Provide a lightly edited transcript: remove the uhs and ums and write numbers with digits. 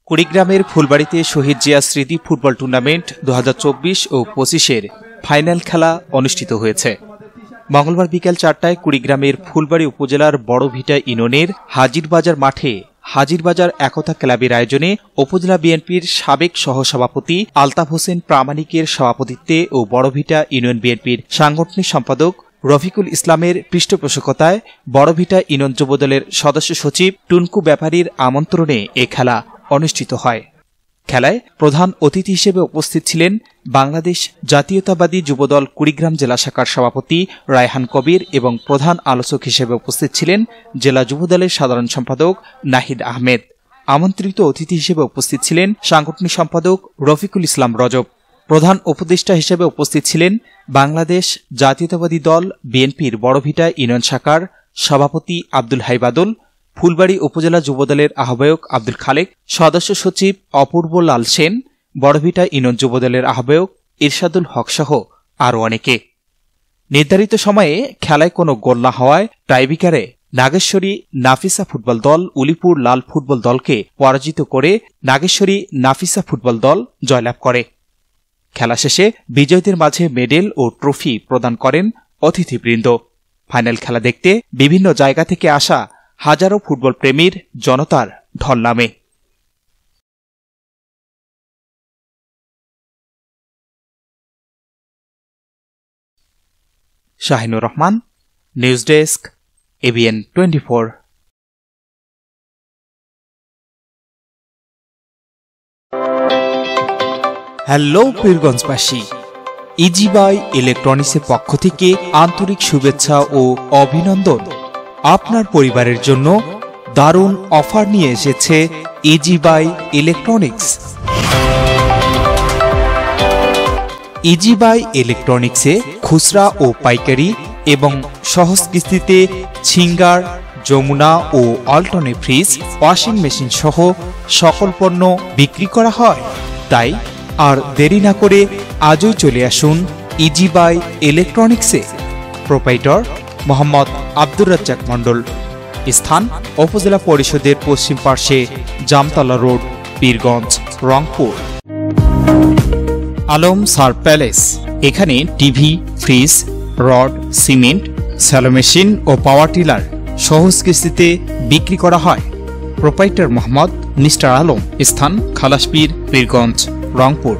কুড়িগ্রামের ফুলবাড়িতে শহীদ জিয়া স্মৃতি football tournament 2024 ও 25-এর final খেলা অনুষ্ঠিত হয়েছে। মঙ্গলবার বিকেল 4টায় কুড়িগ্রামের ফুলবাড়ি উপজেলার বড়ভিটা ইউনিয়নের হাজিরবাজার মাঠে হাজিরবাজার একতা ক্লাবের আয়োজনে উপজেলা বিএনপির সাবেক সহসভাপতি আলতাফ হোসেন প্রামাণিকের সভাপতিত্বে ও বড়ভিটা ইউনিয়ন বিএনপির সাংগঠনিক সম্পাদক রফিকুল ইসলামের পৃষ্ঠপোষকতায় বড়ভিটা ইউনিয়ন যুবদলের সদস্য সচিব টুনকু ব্যাপারীর আমন্ত্রণে এ খেলা অনুষ্ঠিত হয়। খেলায় প্রধান অতিথি হিসেবে উপস্থিত ছিলেন বাংলাদেশ জাতীয়তাবাদী যুবদল কুড়িগ্রাম জেলা শাখার সভাপতি রায়হান কবির এবং প্রধান আলোচক হিসেবে উপস্থিত ছিলেন জেলা যুবদলের সাধারণ সম্পাদক নাহিদ আহমেদ। আমন্ত্রিত অতিথি হিসেবে উপস্থিত ছিলেন সাংগঠনিক সম্পাদক রফিকুল ইসলাম রজব। প্রধান উপদেষ্টা হিসেবে উপস্থিত ছিলেন বাংলাদেশ জাতীয়তাবাদী দল বিএনপির বড়ভিটা ইউনিয়ন শাখার সভাপতি আব্দুল হাই বাদল, ফুলবাড়ি উপজেলা যুবদলের আহ্বায়ক আব্দুল খালেক, সদস্য সচিব অপূর্ব লাল সেন, বড়ভিটা ইউনিয়ন যুবদলের আহ্বায়ক ইরশাদুল হক সহ আরও অনেকে। নির্ধারিত সময়ে খেলায় কোনো গোল না হওয়ায় টাইব্রেকারে নাগেশ্বরী নাফিসা ফুটবল দল উলিপুর লাল ফুটবল দলকে পরাজিত করে নাগেশ্বরী নাফিসা ফুটবল দল জয়লাভ করে। খেলা শেষে বিজয়ীদের মাঝে মেডেল ও ট্রফি প্রদান করেন অতিথিবৃন্দ। ফাইনাল খেলা দেখতে বিভিন্ন জায়গা থেকে আসা হাজারো ফুটবল প্রেমীর জনতার ঢল নামে। Shahinur Rahman, news desk, ABN 24। হ্যালো পীরগঞ্জবাসী, ইজি বাই ইলেকট্রনিক্সের পক্ষ থেকে আন্তরিক শুভেচ্ছা ও অভিনন্দন। আপনার পরিবারের জন্য দারুণ অফার নিয়ে এসেছে easy buy electronics. Easy buy ইলেকট্রনিক্সে খুচরা ও পাইকারি এবং সহজ কিস্তিতে ছিঙ্গার, যমুনা ও অল্টনে ফ্রিজ, ওয়াশিং মেশিন সহ সকল পণ্য বিক্রি করা হয়। তাই আর দেরি না করে আজই চলে আসুন ইজি বাই ইলেকট্রনিক্সে। প্রোপাইটর মোহাম্মদ আব্দুর রাজ্জাক মণ্ডল। স্থান উপজেলা পরিষদের পশ্চিম পার্শ্বে, জামতলা রোড, পীরগঞ্জ, রংপুর। আলম সার প্যালেস, এখানে TV, fridge, rod, cement, shallow machine ও পাওয়ার টিলার সহজ কিস্তিতে বিক্রি করা হয়। Proprietor Mohammad mister Alam. স্থান খালাসপীর, পীরগঞ্জ, রংপুর।